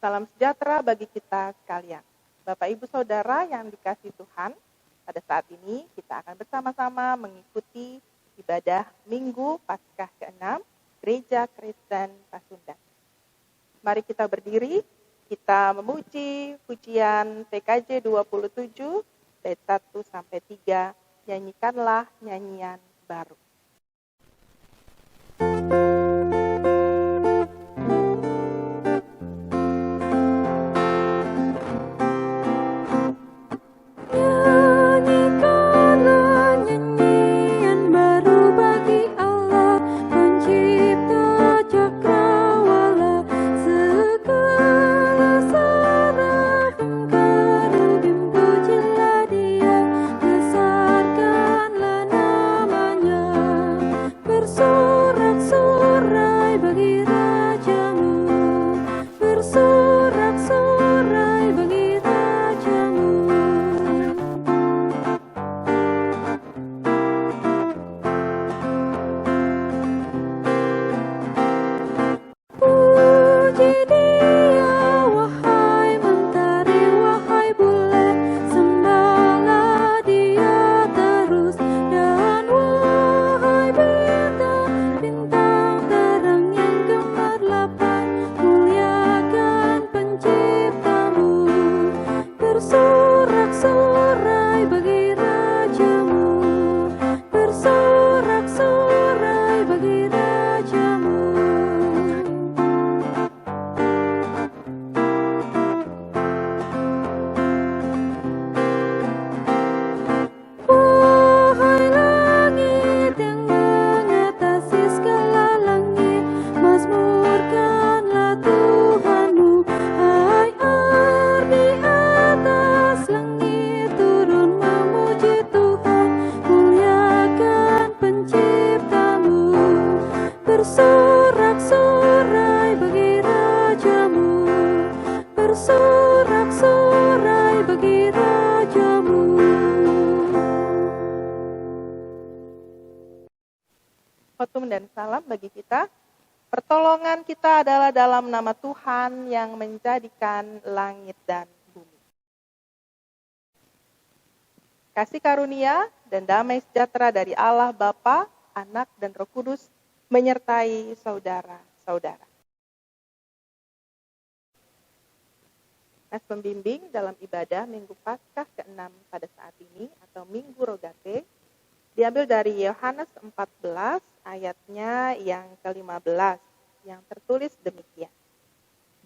Salam sejahtera bagi kita sekalian. Bapak Ibu Saudara yang dikasihi Tuhan, pada saat ini kita akan bersama-sama mengikuti ibadah Minggu Paskah ke-6 Gereja Kristen Pasundan. Mari kita berdiri, kita memuji pujian PKJ 27 bait 1-3, nyanyikanlah nyanyian baru. Khotbah dan salam bagi kita. Pertolongan kita adalah dalam nama Tuhan yang menjadikan langit dan bumi. Kasih karunia dan damai sejahtera dari Allah Bapa, Anak, dan Roh Kudus menyertai saudara-saudara. Nas pembimbing dalam ibadah Minggu Paskah ke-6 pada saat ini atau Minggu Rogate diambil dari Yohanes 14 ayatnya yang ke-15 yang tertulis demikian.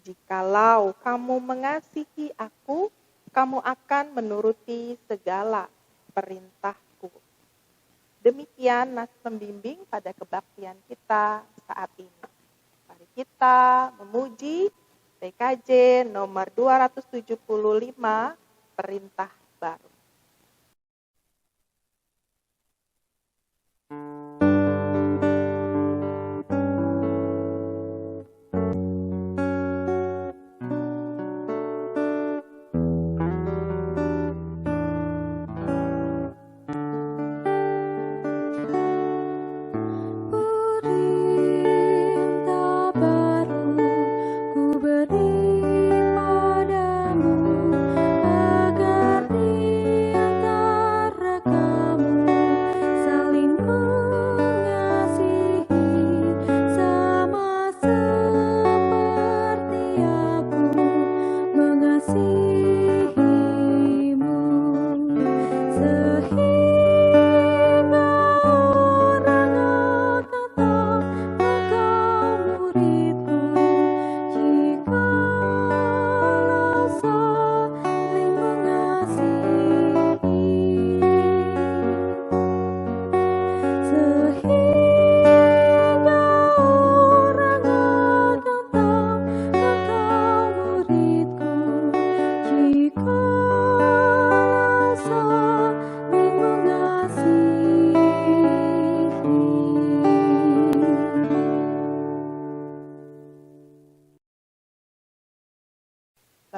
Jikalau kamu mengasihi aku, kamu akan menuruti segala perintahku. Demikian nas pembimbing pada kebaktian kita saat ini. Mari kita memuji PKJ nomor 275, Perintah Baru.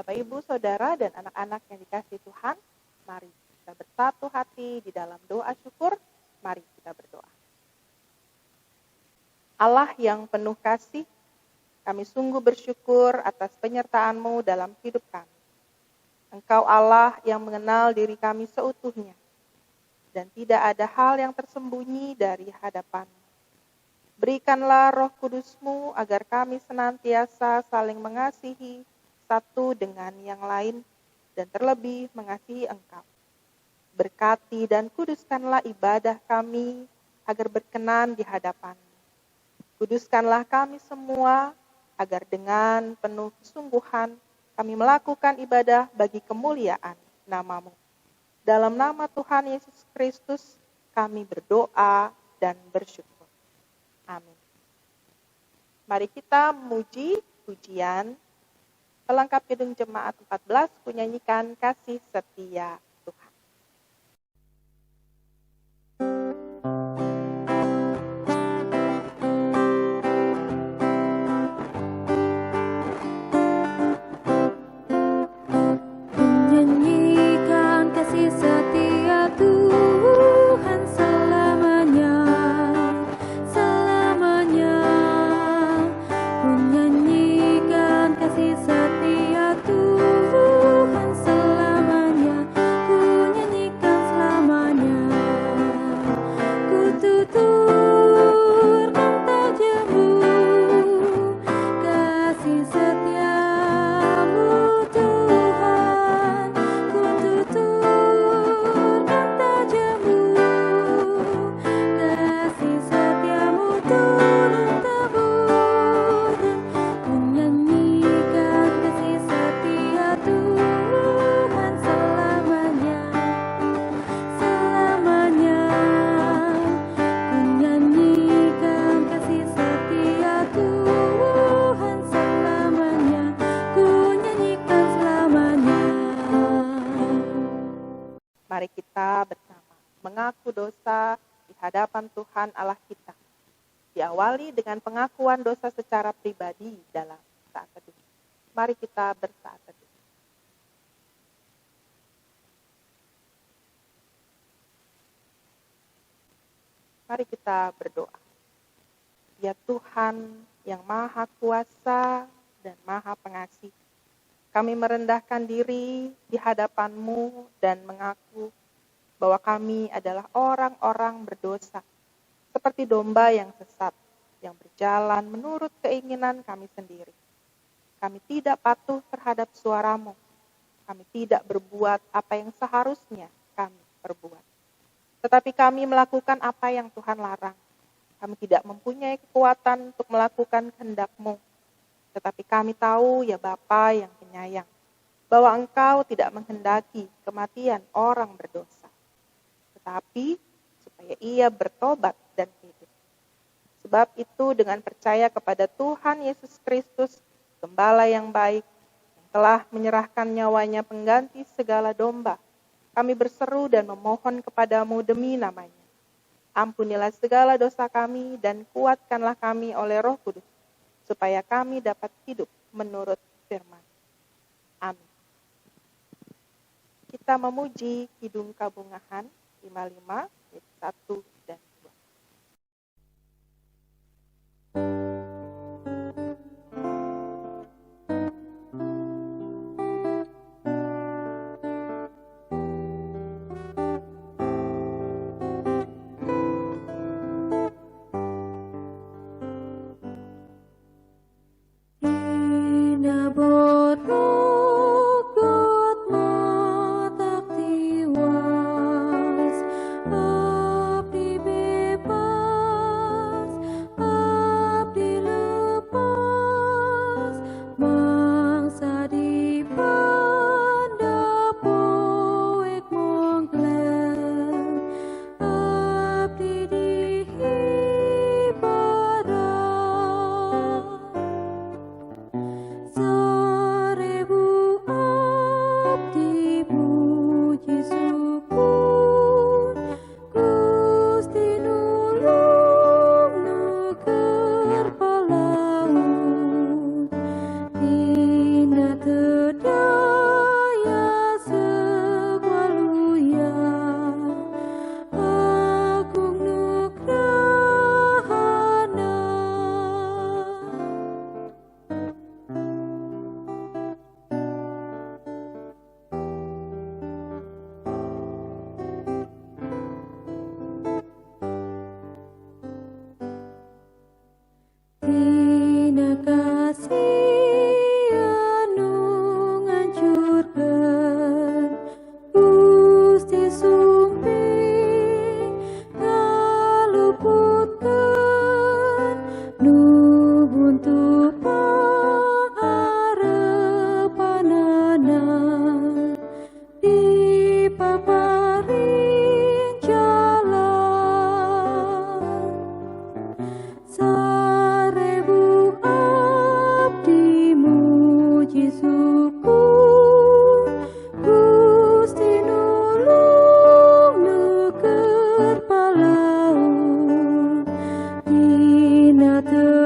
Bapak, Ibu, Saudara, dan anak-anak yang dikasihi Tuhan, mari kita bersatu hati di dalam doa syukur. Mari kita berdoa. Allah yang penuh kasih, Kami sungguh bersyukur atas penyertaan-Mu dalam hidup kami. Engkau Allah yang mengenal diri kami seutuhnya, dan tidak ada hal yang tersembunyi dari hadapan-Mu. Berikanlah Roh Kudus-Mu agar kami senantiasa saling mengasihi satu dengan yang lain, dan terlebih mengasihi Engkau. Berkati dan kuduskanlah ibadah kami agar berkenan di hadapan-Mu. Kuduskanlah kami semua agar dengan penuh kesungguhan kami melakukan ibadah bagi kemuliaan nama-Mu. Dalam nama Tuhan Yesus Kristus kami berdoa dan bersyukur. Amin. Mari kita memuji pujian pelengkap Kidung Jemaat 14, kunyanyikan Kasih Setia Tuhan. Mari kita bersama mengaku dosa di hadapan Tuhan Allah kita. Diawali dengan pengakuan dosa secara pribadi dalam saat teduh. Mari kita bersaat teduh. Mari kita berdoa. Ya Tuhan yang Maha Kuasa dan Maha Pengasih, kami merendahkan diri di hadapan-Mu dan mengaku bahwa kami adalah orang-orang berdosa, seperti domba yang sesat, yang berjalan menurut keinginan kami sendiri. Kami tidak patuh terhadap suara-Mu. Kami tidak berbuat apa yang seharusnya kami perbuat. Tetapi kami melakukan apa yang Tuhan larang. Kami tidak mempunyai kekuatan untuk melakukan kehendak-Mu. Tetapi kami tahu ya Bapa yang penyayang, bahwa Engkau tidak menghendaki kematian orang berdosa, tetapi supaya ia bertobat dan hidup. Sebab itu dengan percaya kepada Tuhan Yesus Kristus, Gembala yang baik, yang telah menyerahkan nyawanya pengganti segala domba, kami berseru dan memohon kepadamu demi namanya. Ampunilah segala dosa kami dan kuatkanlah kami oleh Roh Kudus, supaya kami dapat hidup menurut firman. Amin. Kita memuji Kidung Kabungahan 55, ayat 1 dan 2. Api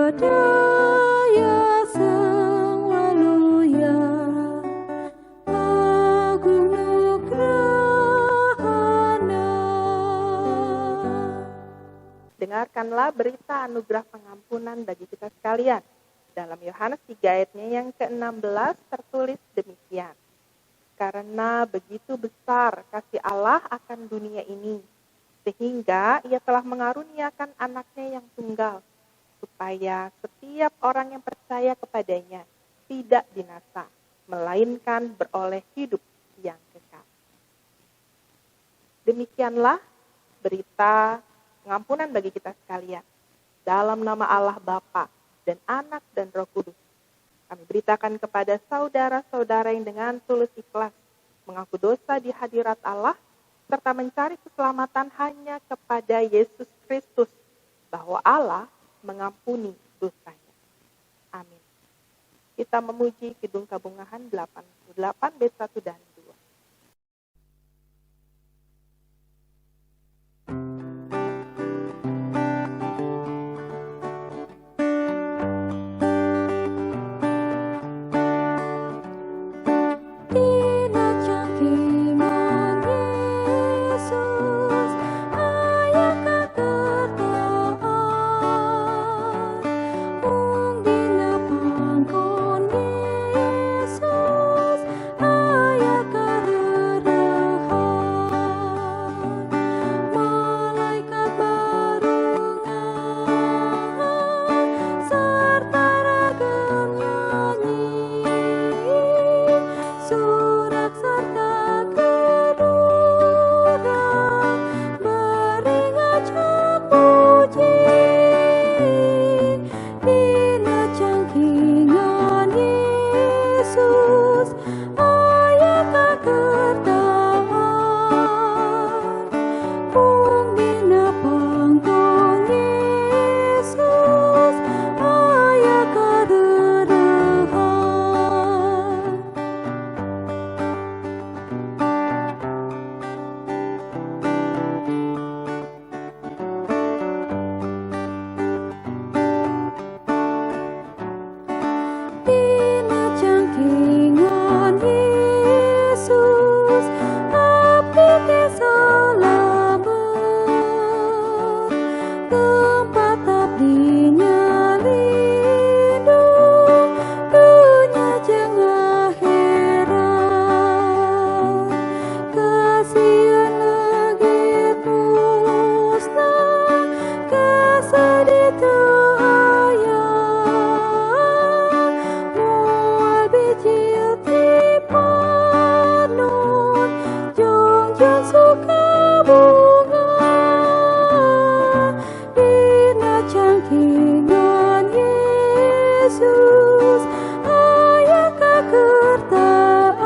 Daya Sang Waluya, Agung Nugrahana. Dengarkanlah berita anugerah pengampunan bagi kita sekalian. Dalam Yohanes 3 ayatnya yang ke-16 tertulis demikian. Karena begitu besar kasih Allah akan dunia ini, sehingga ia telah mengaruniakan anaknya yang tunggal, supaya setiap orang yang percaya kepadanya tidak binasa, melainkan beroleh hidup yang kekal. Demikianlah berita pengampunan bagi kita sekalian. Dalam nama Allah Bapa dan Anak dan Roh Kudus, kami beritakan kepada saudara-saudara yang dengan tulus ikhlas mengaku dosa di hadirat Allah, serta mencari keselamatan hanya kepada Yesus Kristus, bahwa Allah mengampuni dosanya. Amin. Kita memuji Kidung Kabungahan 88 bait 1 dan 2. Dina cangkingan Yesus, aya kakertaan. Mung dina pangkon Yesus, aya kareurehan. Malaikat barungan, sarta ragam nyanyi. Surak serta kedudukan beri ngajak puji. Dina cangkingan Yesus, aya kakertaan. Mung dina pangkon Yesus, aya kareurehan. Dina cangkingan Yesus, abdi teh salamet. Tempat abdi nyalindung, dunya jeung akhirat. Kasieun leungit musnah, kasedih teu aya. Moal bijil ti panon, jongjong sukabunga. Dina cangkingan Yesus, aya kakertaan.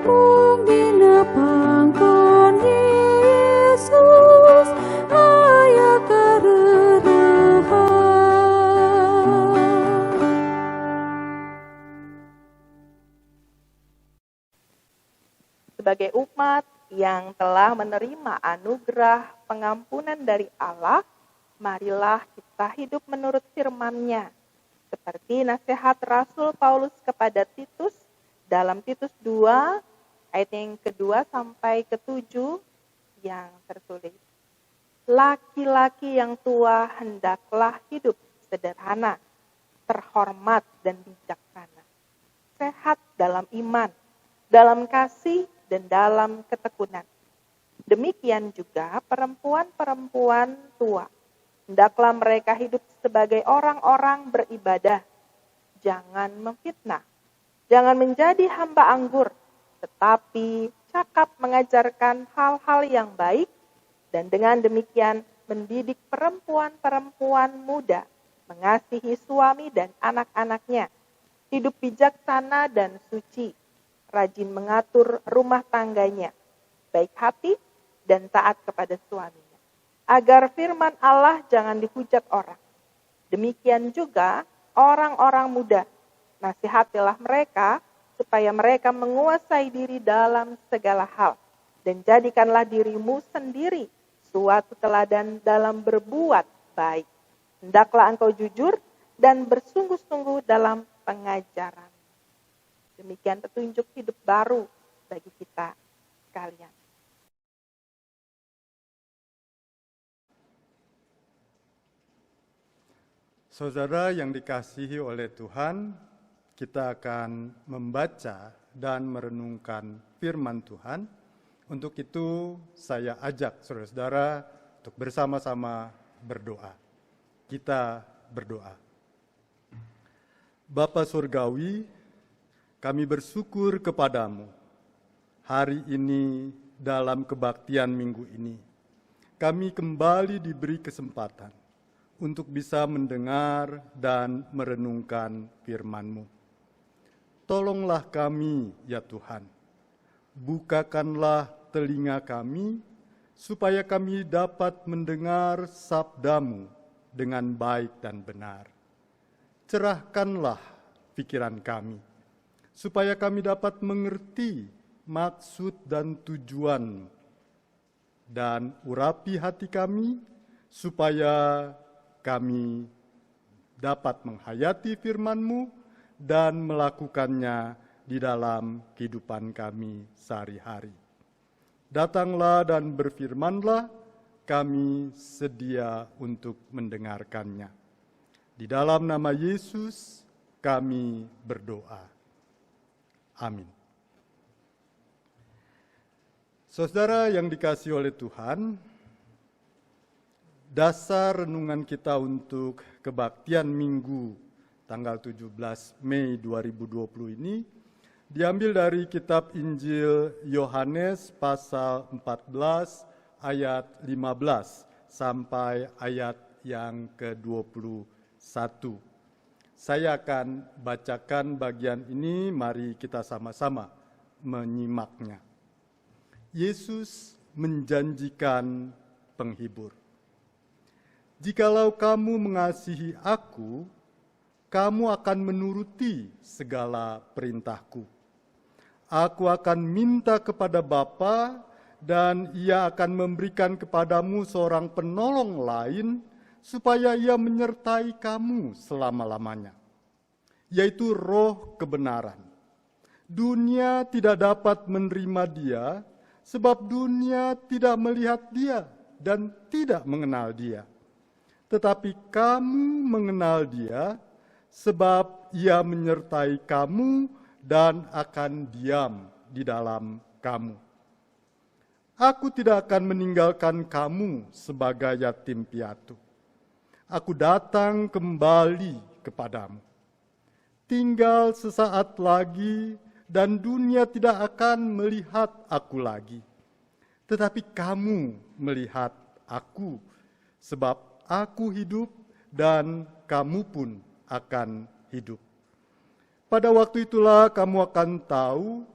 Mung dina pangkon Yesus, aya kareurehan. Sebagai umat yang telah menerima anugerah pengampunan dari Allah, marilah kita hidup menurut firman-Nya. Seperti nasihat Rasul Paulus kepada Titus dalam Titus 2 ayat yang kedua sampai ke-7 yang tertulis. Laki-laki yang tua hendaklah hidup sederhana, terhormat dan bijaksana, sehat dalam iman, dalam kasih dan dalam ketekunan. Demikian juga perempuan-perempuan tua. Hendaklah mereka hidup sebagai orang-orang beribadah. Jangan memfitnah. Jangan menjadi hamba anggur, tetapi cakap mengajarkan hal-hal yang baik, dan dengan demikian mendidik perempuan-perempuan muda mengasihi suami dan anak-anaknya, hidup bijaksana dan suci, rajin mengatur rumah tangganya, baik hati dan taat kepada suaminya, agar firman Allah jangan dihujat orang. Demikian juga orang-orang muda, nasihatilah mereka supaya mereka menguasai diri dalam segala hal, dan jadikanlah dirimu sendiri suatu teladan dalam berbuat baik. Hendaklah engkau jujur dan bersungguh-sungguh dalam pengajaran. Demikian petunjuk hidup baru bagi kita sekalian. Saudara yang dikasihi oleh Tuhan, kita akan membaca dan merenungkan firman Tuhan. Untuk itu saya ajak saudara-saudara untuk bersama-sama berdoa. Kita berdoa. Bapa Surgawi, kami bersyukur kepadamu hari ini dalam kebaktian minggu ini. Kami kembali diberi kesempatan untuk bisa mendengar dan merenungkan firman-Mu. Tolonglah kami, ya Tuhan. Bukakanlah telinga kami, supaya kami dapat mendengar sabda-Mu dengan baik dan benar. Cerahkanlah pikiran kami, supaya kami dapat mengerti maksud dan tujuan, dan urapi hati kami, supaya kami dapat menghayati firman-Mu dan melakukannya di dalam kehidupan kami sehari-hari. Datanglah dan berfirmanlah, kami sedia untuk mendengarkannya. Di dalam nama Yesus kami berdoa. Amin. Saudara yang dikasihi oleh Tuhan, dasar renungan kita untuk kebaktian Minggu tanggal 17 Mei 2020 ini diambil dari kitab Injil Yohanes pasal 14 ayat 15 sampai ayat yang ke-21. Saya akan bacakan bagian ini, mari kita sama-sama menyimaknya. Yesus menjanjikan penghibur. Jikalau kamu mengasihi aku, kamu akan menuruti segala perintahku. Aku akan minta kepada Bapa, dan Ia akan memberikan kepadamu seorang penolong lain, supaya Ia menyertai kamu selama-lamanya, yaitu Roh kebenaran. Dunia tidak dapat menerima Dia, sebab dunia tidak melihat Dia dan tidak mengenal Dia. Tetapi kamu mengenal Dia, sebab Ia menyertai kamu dan akan diam di dalam kamu. Aku tidak akan meninggalkan kamu sebagai yatim piatu. Aku datang kembali kepadamu. Tinggal sesaat lagi dan dunia tidak akan melihat aku lagi. Tetapi kamu melihat aku, sebab aku hidup dan kamu pun akan hidup. Pada waktu itulah kamu akan tahu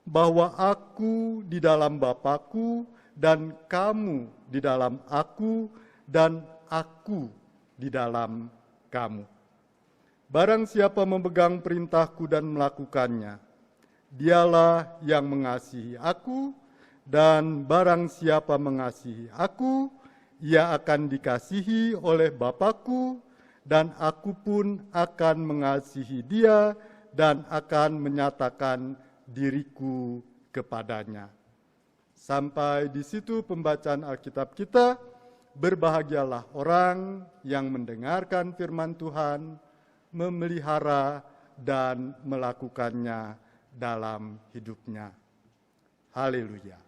bahwa aku di dalam Bapa-Ku dan kamu di dalam aku dan aku di dalam kamu. Barang siapa memegang perintahku dan melakukannya, dialah yang mengasihi aku, dan barang siapa mengasihi aku, ia akan dikasihi oleh Bapa-Ku, dan aku pun akan mengasihi dia dan akan menyatakan diriku kepadanya. Sampai di situ pembacaan Alkitab kita. Berbahagialah orang yang mendengarkan firman Tuhan, memelihara dan melakukannya dalam hidupnya. Haleluya.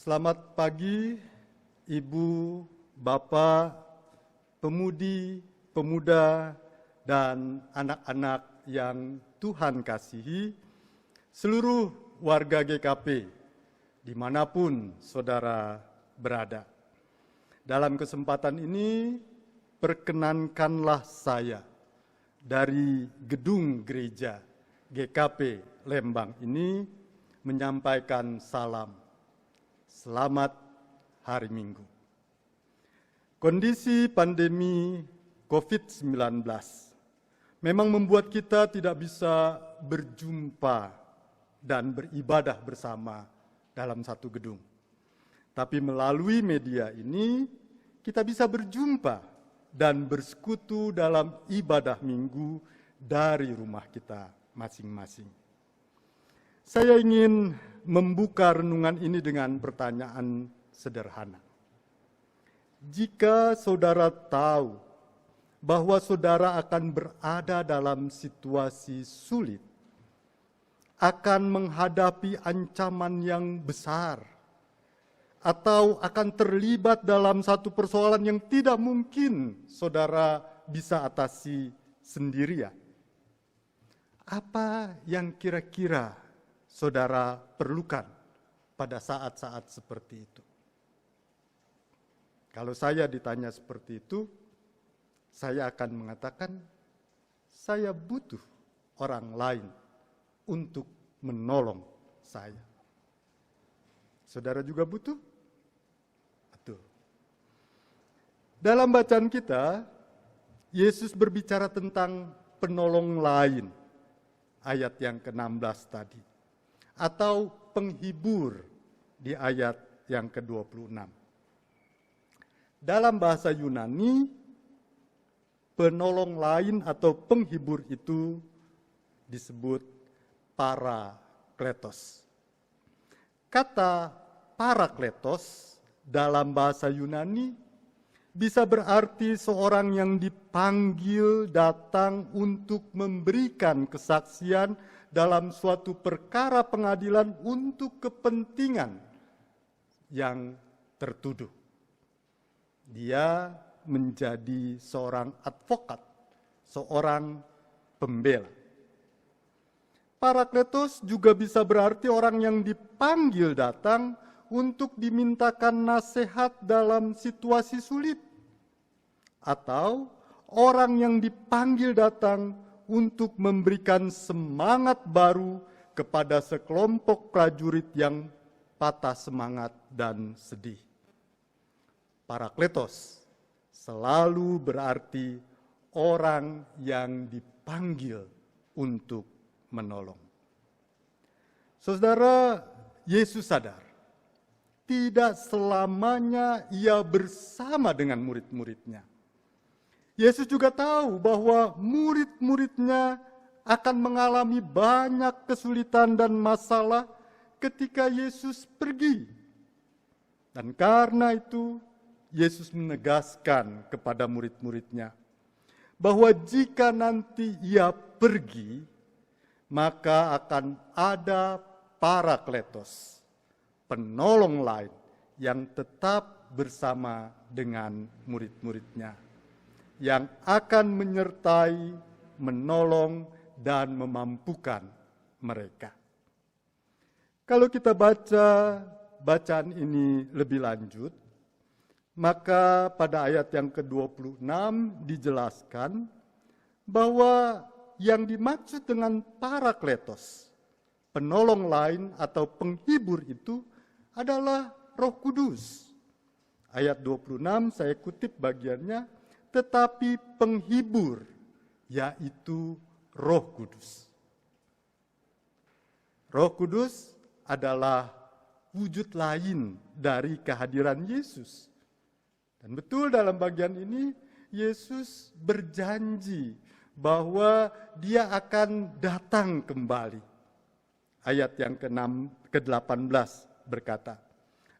Selamat pagi, Ibu, Bapak, pemudi, pemuda, dan anak-anak yang Tuhan kasihi, seluruh warga GKP, dimanapun saudara berada. Dalam kesempatan ini, perkenankanlah saya dari gedung gereja GKP Lembang ini menyampaikan salam. Selamat hari Minggu. Kondisi pandemi COVID-19 memang membuat kita tidak bisa berjumpa dan beribadah bersama dalam satu gedung. Tapi melalui media ini, kita bisa berjumpa dan bersekutu dalam ibadah minggu dari rumah kita masing-masing. Saya ingin membuka renungan ini dengan pertanyaan sederhana. Jika saudara tahu bahwa saudara akan berada dalam situasi sulit, akan menghadapi ancaman yang besar, atau akan terlibat dalam satu persoalan yang tidak mungkin saudara bisa atasi sendirian, apa yang kira-kira saudara perlukan pada saat-saat seperti itu? Kalau saya ditanya seperti itu, saya akan mengatakan, saya butuh orang lain untuk menolong saya. Saudara juga butuh? Betul. Dalam bacaan kita, Yesus berbicara tentang penolong lain, ayat yang ke-16 tadi, atau penghibur di ayat yang ke-26. Dalam bahasa Yunani, penolong lain atau penghibur itu disebut parakletos. Kata parakletos dalam bahasa Yunani bisa berarti seorang yang dipanggil datang untuk memberikan kesaksian dalam suatu perkara pengadilan untuk kepentingan yang tertuduh. Dia menjadi seorang advokat, seorang pembela. Parakletos juga bisa berarti orang yang dipanggil datang untuk dimintakan nasihat dalam situasi sulit. Atau orang yang dipanggil datang untuk memberikan semangat baru kepada sekelompok prajurit yang patah semangat dan sedih. Parakletos selalu berarti orang yang dipanggil untuk menolong. Saudara, Yesus sadar, tidak selamanya ia bersama dengan murid-muridnya. Yesus juga tahu bahwa murid-muridnya akan mengalami banyak kesulitan dan masalah ketika Yesus pergi. Dan karena itu, Yesus menegaskan kepada murid-muridnya bahwa jika nanti ia pergi, maka akan ada parakletos, penolong lain yang tetap bersama dengan murid-muridnya, yang akan menyertai, menolong, dan memampukan mereka. Kalau kita baca bacaan ini lebih lanjut, maka pada ayat yang ke-26 dijelaskan bahwa yang dimaksud dengan parakletos, penolong lain atau penghibur itu adalah Roh Kudus. Ayat 26 saya kutip bagiannya, tetapi penghibur yaitu Roh Kudus. Roh Kudus adalah wujud lain dari kehadiran Yesus. Dan betul dalam bagian ini, Yesus berjanji bahwa dia akan datang kembali. Ayat yang ke-18 berkata,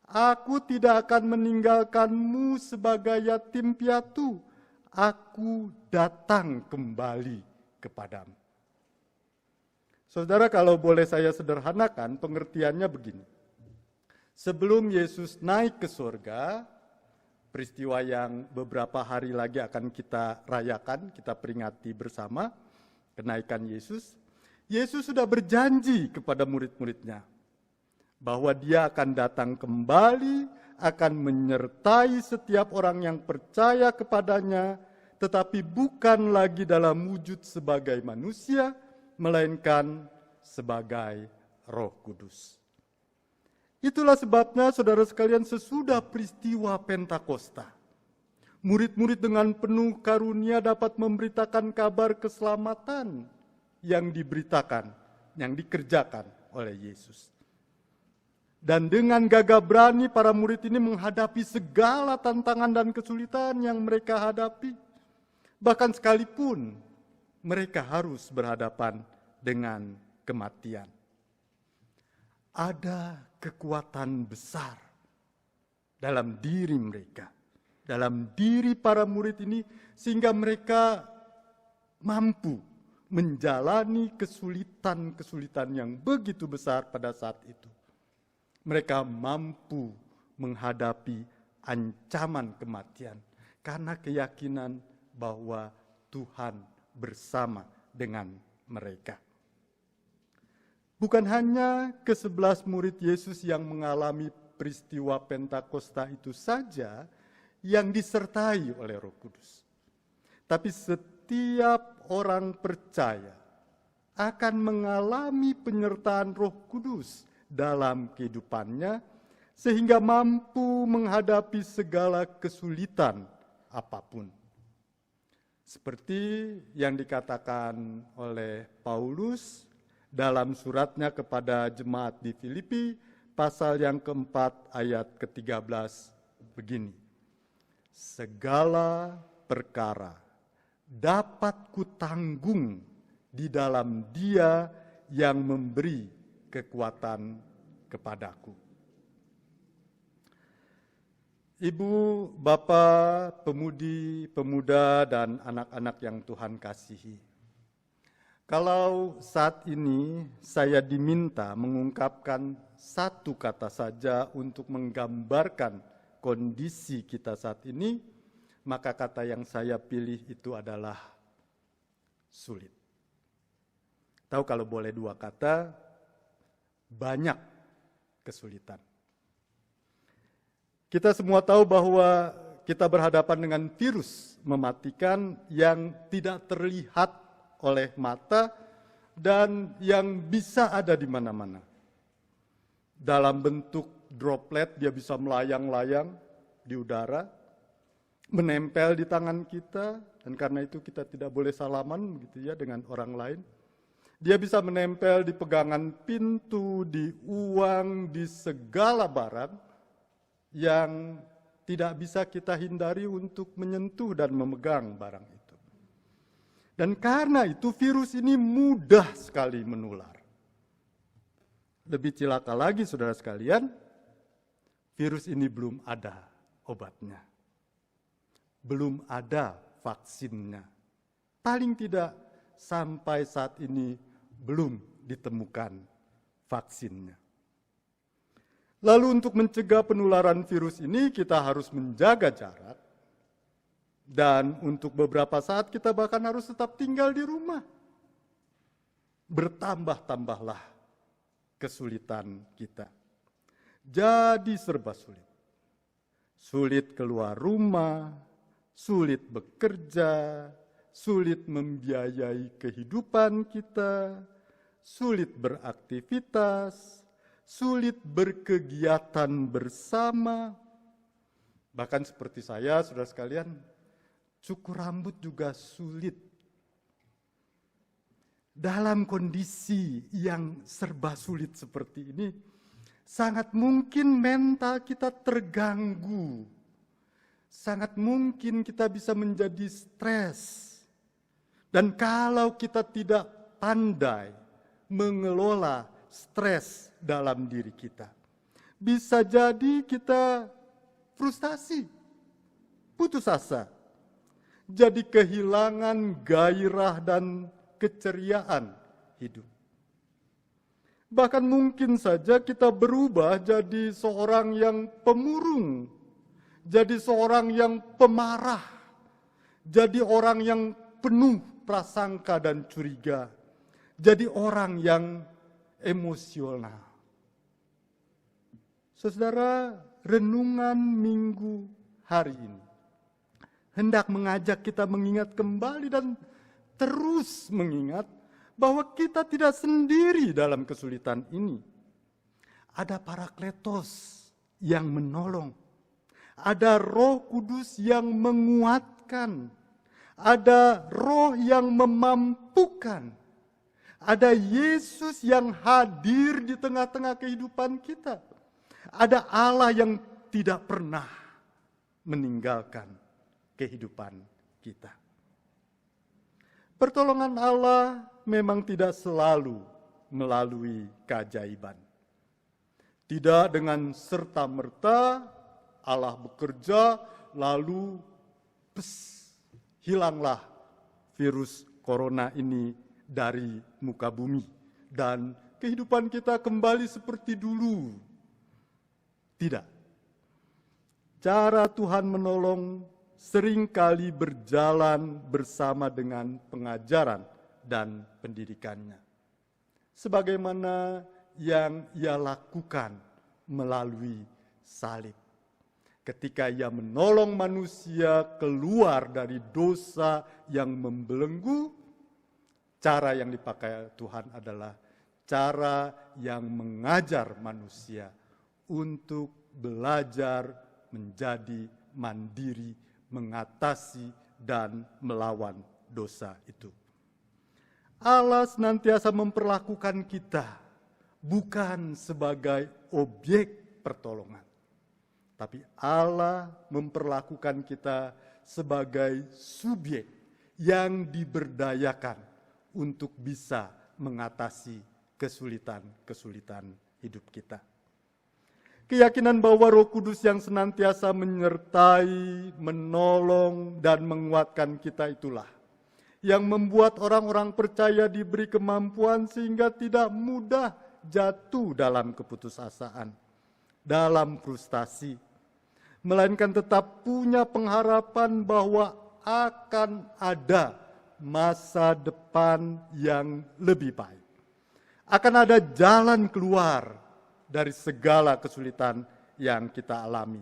Aku tidak akan meninggalkanmu sebagai yatim piatu, aku datang kembali kepadamu. Saudara, kalau boleh saya sederhanakan, pengertiannya begini. Sebelum Yesus naik ke surga, peristiwa yang beberapa hari lagi akan kita rayakan, kita peringati bersama, kenaikan Yesus. Yesus sudah berjanji kepada murid-muridnya bahwa dia akan datang kembali, akan menyertai setiap orang yang percaya kepadanya, tetapi bukan lagi dalam wujud sebagai manusia, melainkan sebagai Roh Kudus. Itulah sebabnya saudara sekalian, sesudah peristiwa Pentakosta, murid-murid dengan penuh karunia dapat memberitakan kabar keselamatan yang diberitakan, yang dikerjakan oleh Yesus. Dan dengan gagah berani para murid ini menghadapi segala tantangan dan kesulitan yang mereka hadapi. Bahkan sekalipun mereka harus berhadapan dengan kematian. Ada kekuatan besar dalam diri mereka, dalam diri para murid ini, sehingga mereka mampu menjalani kesulitan-kesulitan yang begitu besar pada saat itu. Mereka mampu menghadapi ancaman kematian karena keyakinan bahwa Tuhan bersama dengan mereka. Bukan hanya ke-11 murid Yesus yang mengalami peristiwa Pentakosta itu saja yang disertai oleh Roh Kudus. Tapi setiap orang percaya akan mengalami penyertaan Roh Kudus dalam kehidupannya, sehingga mampu menghadapi segala kesulitan apapun. Seperti yang dikatakan oleh Paulus dalam suratnya kepada jemaat di Filipi, pasal yang keempat ayat ke-13 begini. Segala perkara dapat kutanggung di dalam Dia yang memberi kekuatan kepadaku. Ibu, bapak, pemudi, pemuda, dan anak-anak yang Tuhan kasihi. Kalau saat ini saya diminta mengungkapkan satu kata saja untuk menggambarkan kondisi kita saat ini, maka kata yang saya pilih itu adalah sulit. Tahu kalau boleh dua kata, banyak kesulitan. Kita semua tahu bahwa kita berhadapan dengan virus mematikan yang tidak terlihat oleh mata dan yang bisa ada di mana-mana. Dalam bentuk droplet dia bisa melayang-layang di udara, menempel di tangan kita, dan karena itu kita tidak boleh salaman gitu ya dengan orang lain. Dia bisa menempel di pegangan pintu, di uang, di segala barang yang tidak bisa kita hindari untuk menyentuh dan memegang barang itu. Dan karena itu virus ini mudah sekali menular. Lebih celaka lagi saudara sekalian, virus ini belum ada obatnya. Belum ada vaksinnya. Paling tidak sampai saat ini belum ditemukan vaksinnya. Lalu untuk mencegah penularan virus ini kita harus menjaga jarak. Dan untuk beberapa saat kita bahkan harus tetap tinggal di rumah. Bertambah-tambahlah kesulitan kita. Jadi serba sulit. Sulit keluar rumah, sulit bekerja, sulit membiayai kehidupan kita, sulit beraktivitas, sulit berkegiatan bersama. Bahkan seperti saya, saudara sekalian, cukur rambut juga sulit. Dalam kondisi yang serba sulit seperti ini, sangat mungkin mental kita terganggu. Sangat mungkin kita bisa menjadi stres. Dan kalau kita tidak pandai mengelola stres dalam diri kita, bisa jadi kita frustasi, putus asa, jadi kehilangan gairah dan keceriaan hidup. Bahkan mungkin saja kita berubah jadi seorang yang pemurung, jadi seorang yang pemarah, jadi orang yang penuh prasangka dan curiga, jadi orang yang emosional. Saudara, renungan minggu hari ini hendak mengajak kita mengingat kembali dan terus mengingat bahwa kita tidak sendiri dalam kesulitan ini. Ada Parakletos yang menolong. Ada Roh Kudus yang menguatkan. Ada Roh yang memampukan. Ada Yesus yang hadir di tengah-tengah kehidupan kita. Ada Allah yang tidak pernah meninggalkan kehidupan kita. Pertolongan Allah memang tidak selalu melalui keajaiban. Tidak dengan serta-merta Allah bekerja lalu hilanglah virus corona ini dari muka bumi dan kehidupan kita kembali seperti dulu. Tidak. Cara Tuhan menolong seringkali berjalan bersama dengan pengajaran dan pendidikannya. Sebagaimana yang Ia lakukan melalui salib. Ketika Ia menolong manusia keluar dari dosa yang membelenggu, cara yang dipakai Tuhan adalah cara yang mengajar manusia untuk belajar menjadi mandiri, mengatasi dan melawan dosa itu. Allah senantiasa memperlakukan kita bukan sebagai objek pertolongan, tapi Allah memperlakukan kita sebagai subjek yang diberdayakan untuk bisa mengatasi kesulitan-kesulitan hidup kita. Keyakinan bahwa Roh Kudus yang senantiasa menyertai, menolong, dan menguatkan kita itulah yang membuat orang-orang percaya diberi kemampuan sehingga tidak mudah jatuh dalam keputusasaan, dalam frustasi, melainkan tetap punya pengharapan bahwa akan ada masa depan yang lebih baik. Akan ada jalan keluar dari segala kesulitan yang kita alami.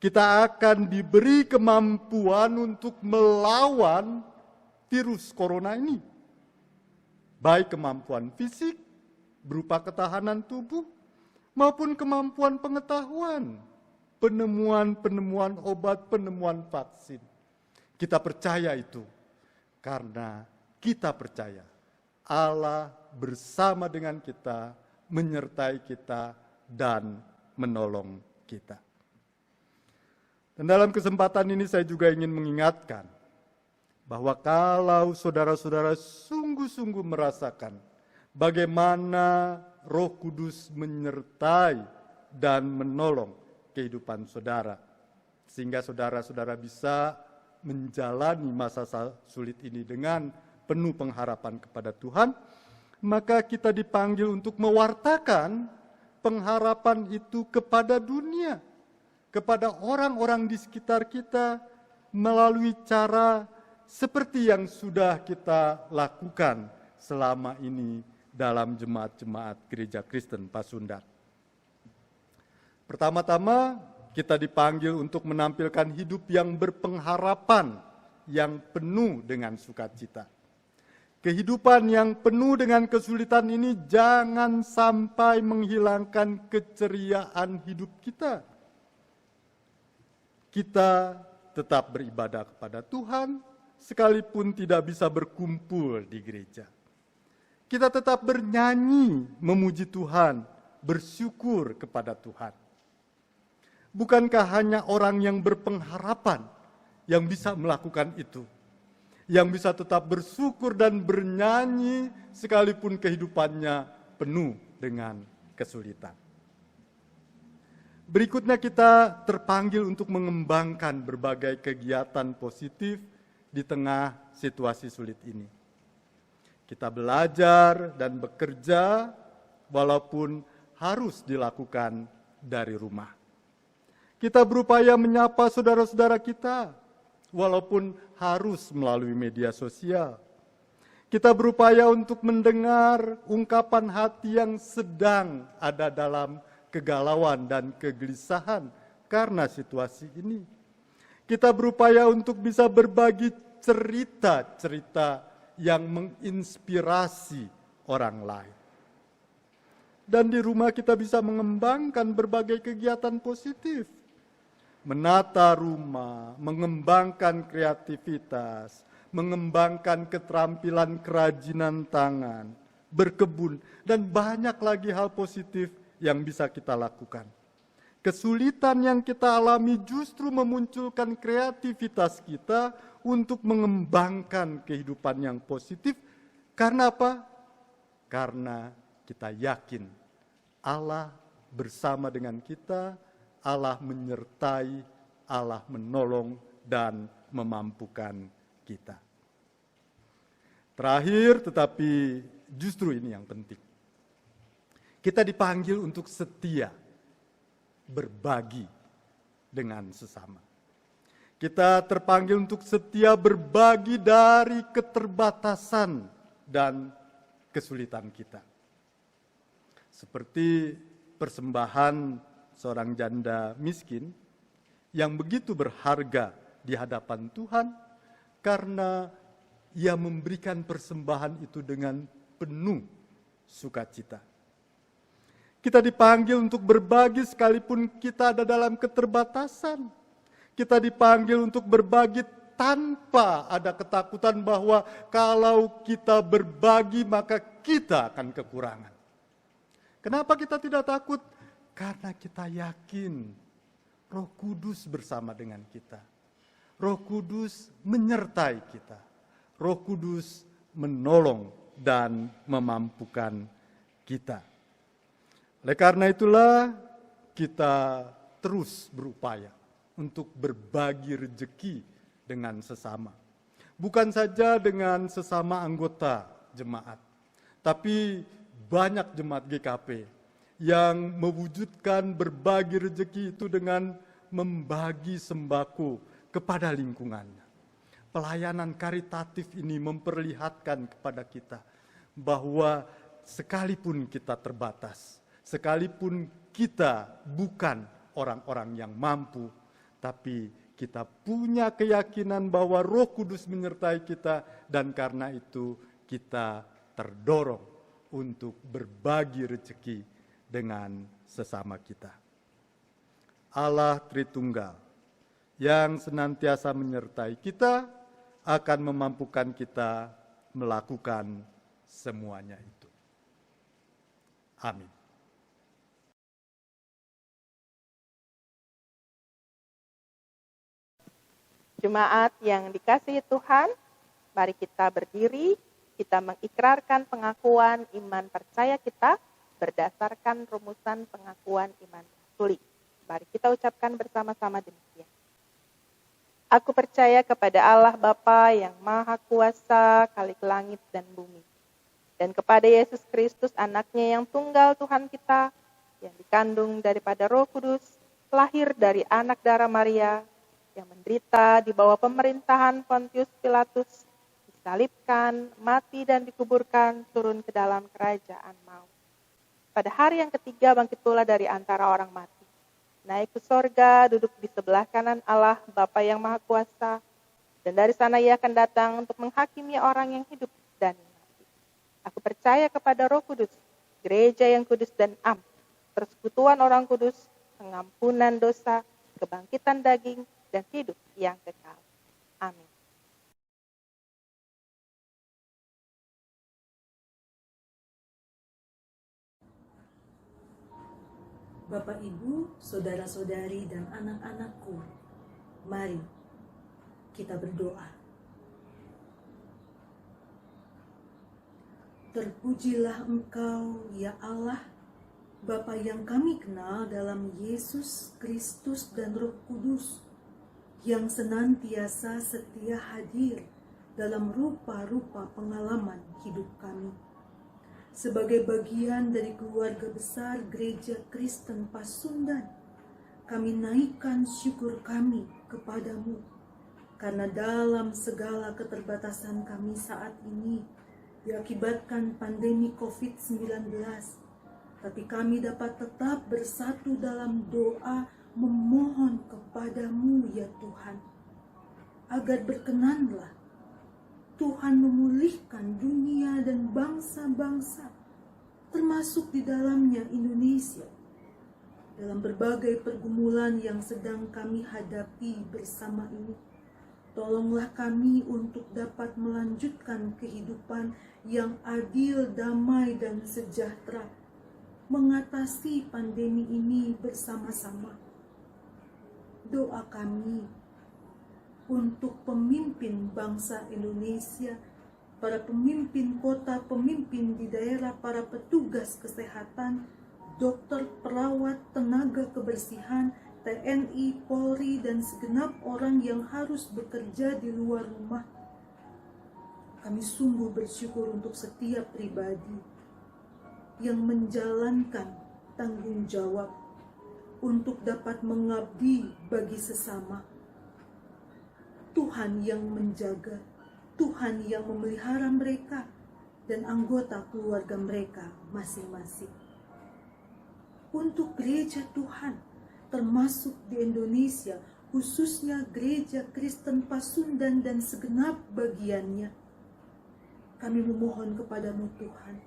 Kita akan diberi kemampuan untuk melawan virus corona ini. Baik kemampuan fisik, berupa ketahanan tubuh, maupun kemampuan pengetahuan, penemuan-penemuan obat, penemuan vaksin. Kita percaya itu. Karena kita percaya Allah bersama dengan kita, menyertai kita, dan menolong kita. Dan dalam kesempatan ini saya juga ingin mengingatkan bahwa kalau saudara-saudara sungguh-sungguh merasakan bagaimana Roh Kudus menyertai dan menolong kehidupan saudara, sehingga saudara-saudara bisa menjalani masa sulit ini dengan penuh pengharapan kepada Tuhan, maka kita dipanggil untuk mewartakan pengharapan itu kepada dunia, kepada orang-orang di sekitar kita melalui cara seperti yang sudah kita lakukan selama ini dalam jemaat-jemaat Gereja Kristen Pasundan. Pertama-tama, kita dipanggil untuk menampilkan hidup yang berpengharapan, yang penuh dengan sukacita. Kehidupan yang penuh dengan kesulitan ini jangan sampai menghilangkan keceriaan hidup kita. Kita tetap beribadah kepada Tuhan, sekalipun tidak bisa berkumpul di gereja. Kita tetap bernyanyi, memuji Tuhan, bersyukur kepada Tuhan. Bukankah hanya orang yang berpengharapan yang bisa melakukan itu? Yang bisa tetap bersyukur dan bernyanyi sekalipun kehidupannya penuh dengan kesulitan. Berikutnya kita terpanggil untuk mengembangkan berbagai kegiatan positif di tengah situasi sulit ini. Kita belajar dan bekerja walaupun harus dilakukan dari rumah. Kita berupaya menyapa saudara-saudara kita, walaupun harus melalui media sosial. Kita berupaya untuk mendengar ungkapan hati yang sedang ada dalam kegalauan dan kegelisahan karena situasi ini. Kita berupaya untuk bisa berbagi cerita-cerita yang menginspirasi orang lain. Dan di rumah kita bisa mengembangkan berbagai kegiatan positif. Menata rumah, mengembangkan kreativitas, mengembangkan keterampilan kerajinan tangan, berkebun, dan banyak lagi hal positif yang bisa kita lakukan. Kesulitan yang kita alami justru memunculkan kreativitas kita untuk mengembangkan kehidupan yang positif. Karena apa? Karena kita yakin Allah bersama dengan kita, Allah menyertai, Allah menolong dan memampukan kita. Terakhir, tetapi justru ini yang penting. Kita dipanggil untuk setia, berbagi dengan sesama. Kita terpanggil untuk setia berbagi dari keterbatasan dan kesulitan kita. Seperti persembahan seorang janda miskin yang begitu berharga di hadapan Tuhan karena ia memberikan persembahan itu dengan penuh sukacita. Kita dipanggil untuk berbagi sekalipun kita ada dalam keterbatasan. Kita dipanggil untuk berbagi tanpa ada ketakutan bahwa kalau kita berbagi maka kita akan kekurangan. Kenapa kita tidak takut? Karena kita yakin Roh Kudus bersama dengan kita. Roh Kudus menyertai kita. Roh Kudus menolong dan memampukan kita. Oleh karena itulah kita terus berupaya untuk berbagi rezeki dengan sesama. Bukan saja dengan sesama anggota jemaat, tapi banyak jemaat GKP yang mewujudkan berbagi rezeki itu dengan membagi sembako kepada lingkungannya. Pelayanan karitatif ini memperlihatkan kepada kita bahwa sekalipun kita terbatas, sekalipun kita bukan orang-orang yang mampu, tapi kita punya keyakinan bahwa Roh Kudus menyertai kita dan karena itu kita terdorong untuk berbagi rezeki dengan sesama kita. Allah Tritunggal yang senantiasa menyertai kita akan memampukan kita melakukan semuanya itu. Amin. Jemaat yang dikasihi Tuhan, mari kita berdiri, kita mengikrarkan pengakuan iman percaya kita berdasarkan rumusan pengakuan iman katolik. Mari kita ucapkan bersama-sama demikian. Aku percaya kepada Allah Bapa yang Maha Kuasa, Khalik langit dan bumi, dan kepada Yesus Kristus, anaknya yang tunggal Tuhan kita, yang dikandung daripada Roh Kudus, lahir dari anak darah Maria, yang menderita di bawah pemerintahan Pontius Pilatus, disalibkan, mati dan dikuburkan, turun ke dalam kerajaan maut. Pada hari yang ketiga bangkit pula dari antara orang mati, naik ke sorga, duduk di sebelah kanan Allah Bapa yang Maha Kuasa, dan dari sana ia akan datang untuk menghakimi orang yang hidup dan mati. Aku percaya kepada Roh Kudus, gereja yang kudus dan am, persekutuan orang kudus, pengampunan dosa, kebangkitan daging, dan hidup yang kekal. Amin. Bapak, Ibu, saudara-saudari, dan anak-anakku, mari kita berdoa. Terpujilah Engkau, ya Allah, Bapa yang kami kenal dalam Yesus Kristus dan Roh Kudus, yang senantiasa setia hadir dalam rupa-rupa pengalaman hidup kami. Sebagai bagian dari keluarga besar Gereja Kristen Pasundan, kami naikkan syukur kami kepadamu, karena dalam segala keterbatasan kami saat ini, diakibatkan pandemi COVID-19, tapi kami dapat tetap bersatu dalam doa memohon kepadamu ya Tuhan, agar berkenanlah Tuhan memulihkan dunia dan bangsa-bangsa, termasuk di dalamnya Indonesia. Dalam berbagai pergumulan yang sedang kami hadapi bersama ini, tolonglah kami untuk dapat melanjutkan kehidupan yang adil, damai, dan sejahtera, mengatasi pandemi ini bersama-sama. Doa kami untuk pemimpin bangsa Indonesia, para pemimpin kota, pemimpin di daerah, para petugas kesehatan, dokter, perawat, tenaga kebersihan, TNI, Polri, dan segenap orang yang harus bekerja di luar rumah. Kami sungguh bersyukur untuk setiap pribadi yang menjalankan tanggung jawab untuk dapat mengabdi bagi sesama. Tuhan yang menjaga, Tuhan yang memelihara mereka dan anggota keluarga mereka masing-masing. Untuk gereja Tuhan, termasuk di Indonesia, khususnya gereja Kristen Pasundan dan segenap bagiannya, kami memohon kepadamu Tuhan,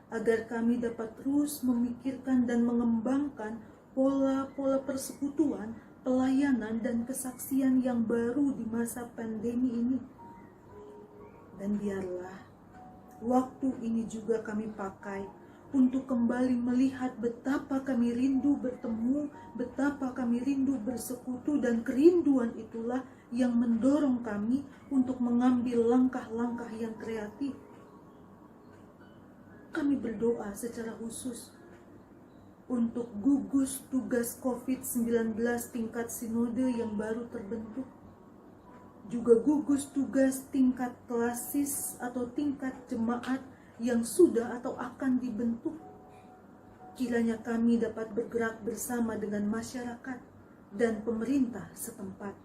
agar kami dapat terus memikirkan dan mengembangkan pola-pola persekutuan, pelayanan, dan kesaksian yang baru di masa pandemi ini. Dan biarlah waktu ini juga kami pakai untuk kembali melihat betapa kami rindu bertemu, betapa kami rindu bersekutu, dan kerinduan itulah yang mendorong kami untuk mengambil langkah-langkah yang kreatif. Kami berdoa secara khusus untuk gugus tugas COVID-19 tingkat sinode yang baru terbentuk, juga gugus tugas tingkat klasis atau tingkat jemaat yang sudah atau akan dibentuk. Kiranya kami dapat bergerak bersama dengan masyarakat dan pemerintah setempat.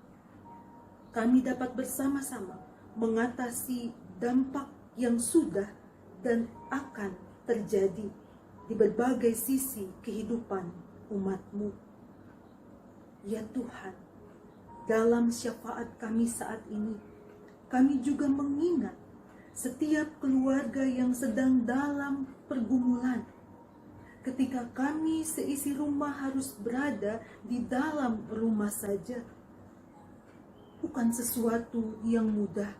Kami dapat bersama-sama mengatasi dampak yang sudah dan akan terjadi di berbagai sisi kehidupan umat-Mu. Ya Tuhan, dalam syafaat kami saat ini, kami juga mengingat setiap keluarga yang sedang dalam pergumulan. Ketika kami seisi rumah harus berada di dalam rumah saja, bukan sesuatu yang mudah.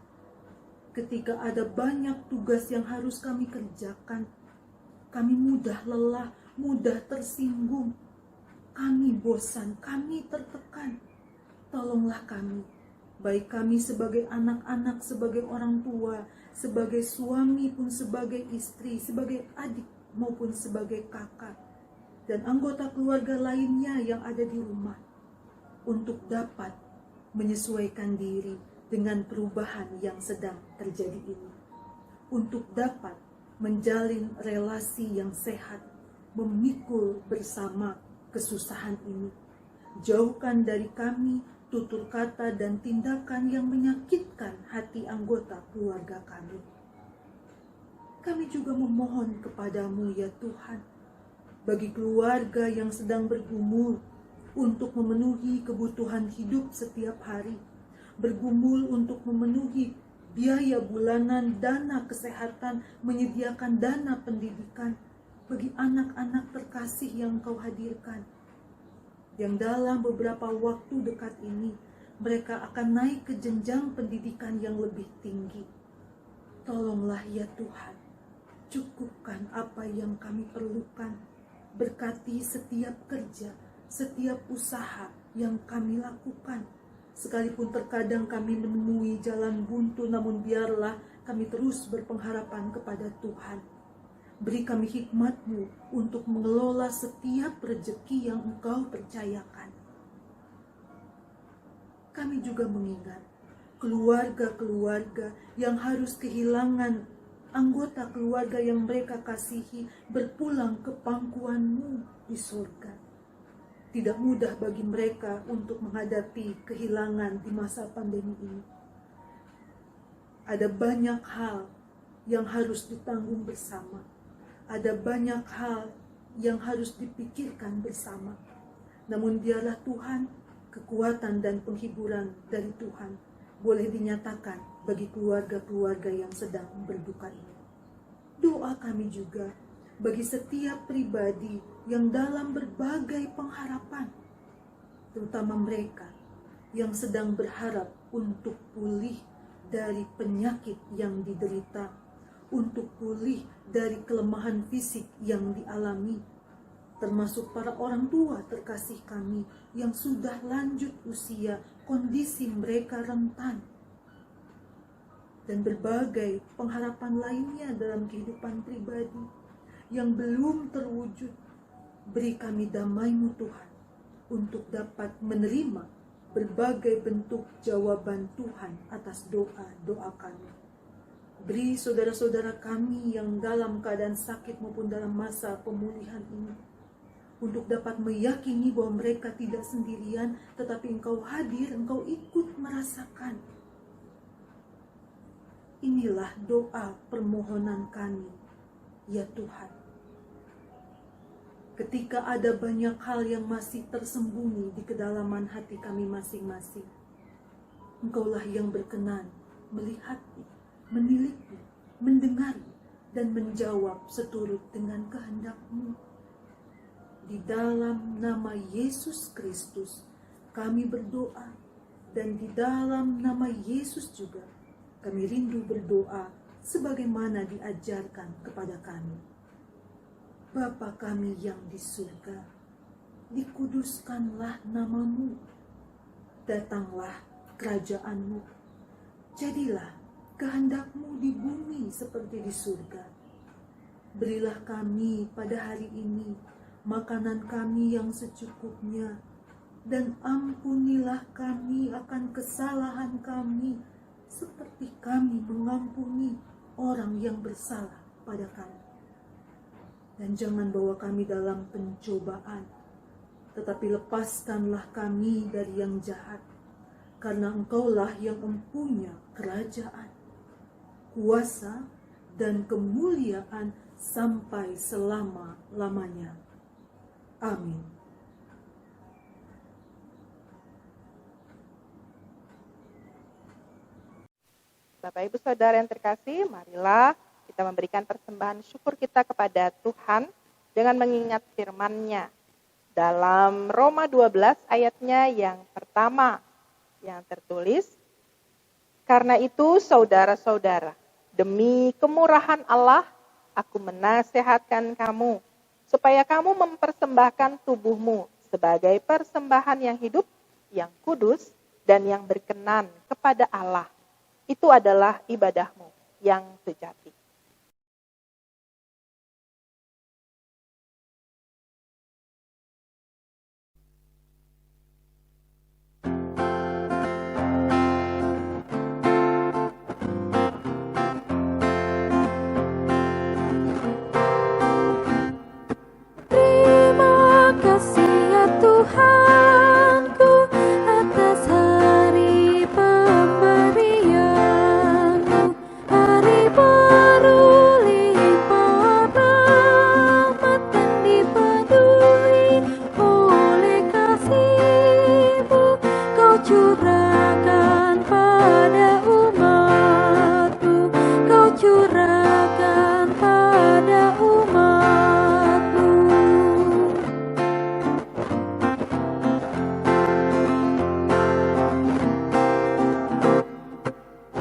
Ketika ada banyak tugas yang harus kami kerjakan, kami mudah lelah, mudah tersinggung, kami bosan, kami tertekan. Tolonglah kami, baik kami sebagai anak-anak, sebagai orang tua, sebagai suami pun sebagai istri, sebagai adik maupun sebagai kakak, dan anggota keluarga lainnya yang ada di rumah, untuk dapat menyesuaikan diri dengan perubahan yang sedang terjadi ini, untuk dapat menjalin relasi yang sehat, memikul bersama kesusahan ini. Jauhkan dari kami tutur kata dan tindakan yang menyakitkan hati anggota keluarga kami. Kami juga memohon kepadamu ya Tuhan, bagi keluarga yang sedang bergumul untuk memenuhi kebutuhan hidup setiap hari, bergumul untuk memenuhi biaya bulanan, dana kesehatan, menyediakan dana pendidikan bagi anak-anak terkasih yang Kau hadirkan, yang dalam beberapa waktu dekat ini mereka akan naik ke jenjang pendidikan yang lebih tinggi. Tolonglah ya Tuhan, cukupkan apa yang kami perlukan, berkati setiap kerja, setiap usaha yang kami lakukan. Sekalipun terkadang kami menemui jalan buntu, namun biarlah kami terus berpengharapan kepada Tuhan. Beri kami hikmat-Mu untuk mengelola setiap rezeki yang Engkau percayakan. Kami juga mengingat keluarga-keluarga yang harus kehilangan anggota keluarga yang mereka kasihi berpulang ke pangkuan-Mu di surga. Tidak mudah bagi mereka untuk menghadapi kehilangan di masa pandemi ini. Ada banyak hal yang harus ditanggung bersama. Ada banyak hal yang harus dipikirkan bersama. Namun biarlah Tuhan, kekuatan dan penghiburan dari Tuhan boleh dinyatakan bagi keluarga-keluarga yang sedang berduka ini. Doa kami juga bagi setiap pribadi yang dalam berbagai pengharapan, terutama mereka yang sedang berharap untuk pulih dari penyakit yang diderita, untuk pulih dari kelemahan fisik yang dialami, termasuk para orang tua terkasih kami yang sudah lanjut usia, kondisi mereka rentan, dan berbagai pengharapan lainnya dalam kehidupan pribadi yang belum terwujud. Beri kami damai-Mu Tuhan untuk dapat menerima berbagai bentuk jawaban Tuhan atas doa-doa kami. Beri saudara-saudara kami yang dalam keadaan sakit maupun dalam masa pemulihan ini untuk dapat meyakini bahwa mereka tidak sendirian, tetapi Engkau hadir, Engkau ikut merasakan. Inilah doa permohonan kami, ya Tuhan. Ketika ada banyak hal yang masih tersembunyi di kedalaman hati kami masing-masing, Engkaulah yang berkenan melihatnya, meniliki, mendengari, dan menjawab seturut dengan kehendak-Mu. Di dalam nama Yesus Kristus kami berdoa, dan di dalam nama Yesus juga kami rindu berdoa sebagaimana diajarkan kepada kami. Bapa kami yang di surga, dikuduskanlah nama-Mu, datanglah kerajaan-Mu, jadilah kehendak-Mu di bumi seperti di surga. Berilah kami pada hari ini makanan kami yang secukupnya, dan ampunilah kami akan kesalahan kami, seperti kami mengampuni orang yang bersalah pada kami. Dan jangan bawa kami dalam pencobaan, tetapi lepaskanlah kami dari yang jahat, karena Engkaulah yang mempunyai kerajaan, kuasa, dan kemuliaan sampai selama-lamanya. Amin. Bapak Ibu Saudara yang terkasih, marilah kita memberikan persembahan syukur kita kepada Tuhan dengan mengingat firman-Nya dalam Roma 12 ayatnya yang pertama yang tertulis, "Karena itu saudara-saudara, demi kemurahan Allah, aku menasehatkan kamu, supaya kamu mempersembahkan tubuhmu sebagai persembahan yang hidup, yang kudus, dan yang berkenan kepada Allah. Itu adalah ibadahmu yang sejati." Terima kasih ya Tuhanku atas hari pemberian-Mu, hari berlimpah rahmat dan dipenuhi oleh kasih-Mu. Kau curahkan pada umat-Mu, Kau curahkan pada umat-Mu.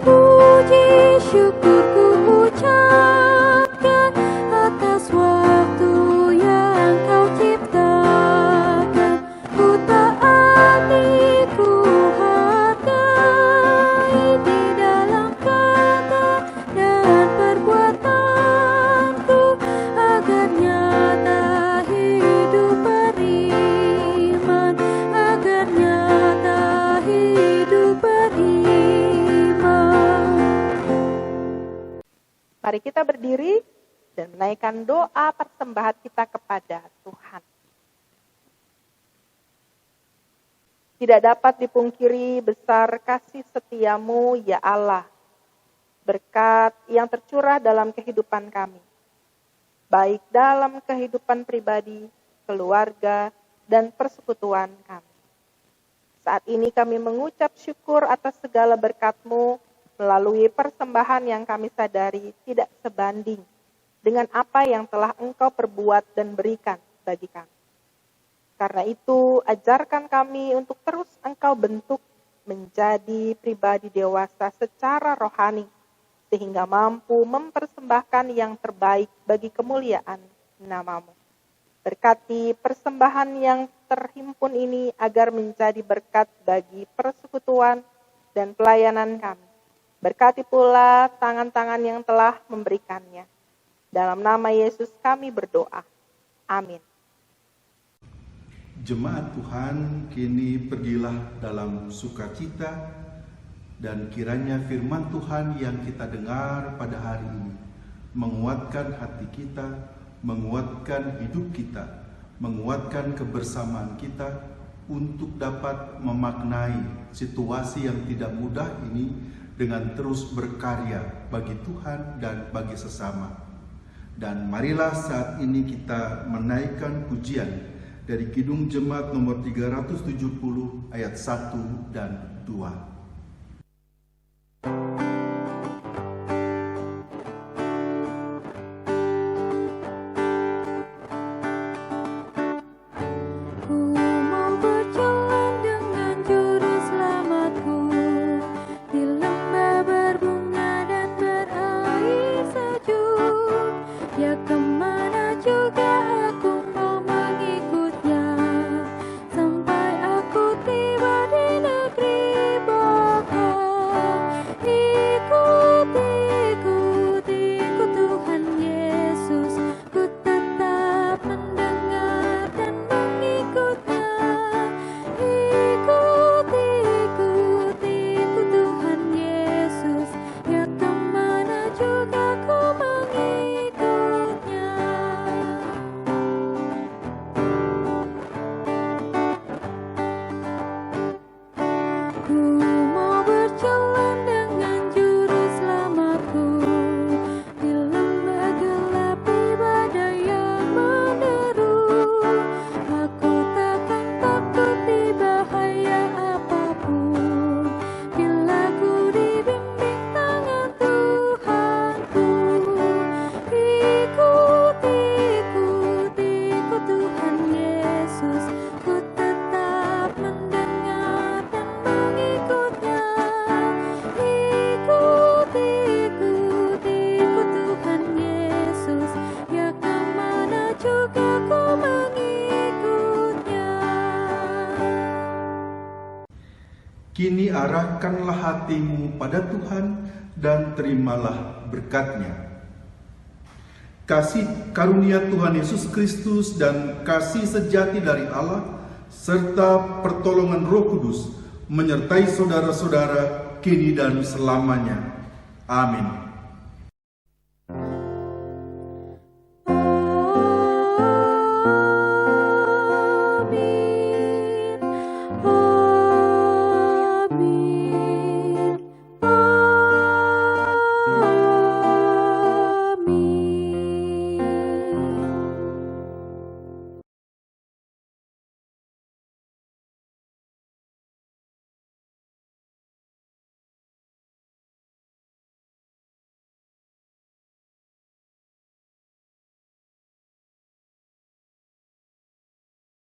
Puji syukur ku ucapkan atas waktu yang Kau ciptakan. Ku taati, ku hargai di dalam kata dan perbuatanku, agar nyata hidup beriman, agar nyata hidup beriman. Mari kita berdiri dan menaikkan doa persembahan kita kepada Tuhan. Tidak dapat dipungkiri besar kasih setia-Mu, ya Allah, berkat yang tercurah dalam kehidupan kami, baik dalam kehidupan pribadi, keluarga, dan persekutuan kami. Saat ini kami mengucap syukur atas segala berkat-Mu melalui persembahan yang kami sadari tidak sebanding dengan apa yang telah Engkau perbuat dan berikan bagi kami. Karena itu, ajarkan kami untuk terus Engkau bentuk menjadi pribadi dewasa secara rohani, sehingga mampu mempersembahkan yang terbaik bagi kemuliaan nama-Mu. Berkati persembahan yang terhimpun ini agar menjadi berkat bagi persekutuan dan pelayanan kami. Berkati pula tangan-tangan yang telah memberikannya. Dalam nama Yesus kami berdoa. Amin. Jemaat Tuhan, kini pergilah dalam sukacita, dan kiranya firman Tuhan yang kita dengar pada hari ini menguatkan hati kita, menguatkan hidup kita, menguatkan kebersamaan kita untuk dapat memaknai situasi yang tidak mudah ini dengan terus berkarya bagi Tuhan dan bagi sesama. Dan marilah saat ini kita menaikkan pujian dari Kidung Jemaat nomor 370 ayat 1 dan 2. Kini arahkanlah hatimu pada Tuhan dan terimalah berkat-Nya. Kasih karunia Tuhan Yesus Kristus dan kasih sejati dari Allah serta pertolongan Roh Kudus menyertai saudara-saudara kini dan selamanya. Amin.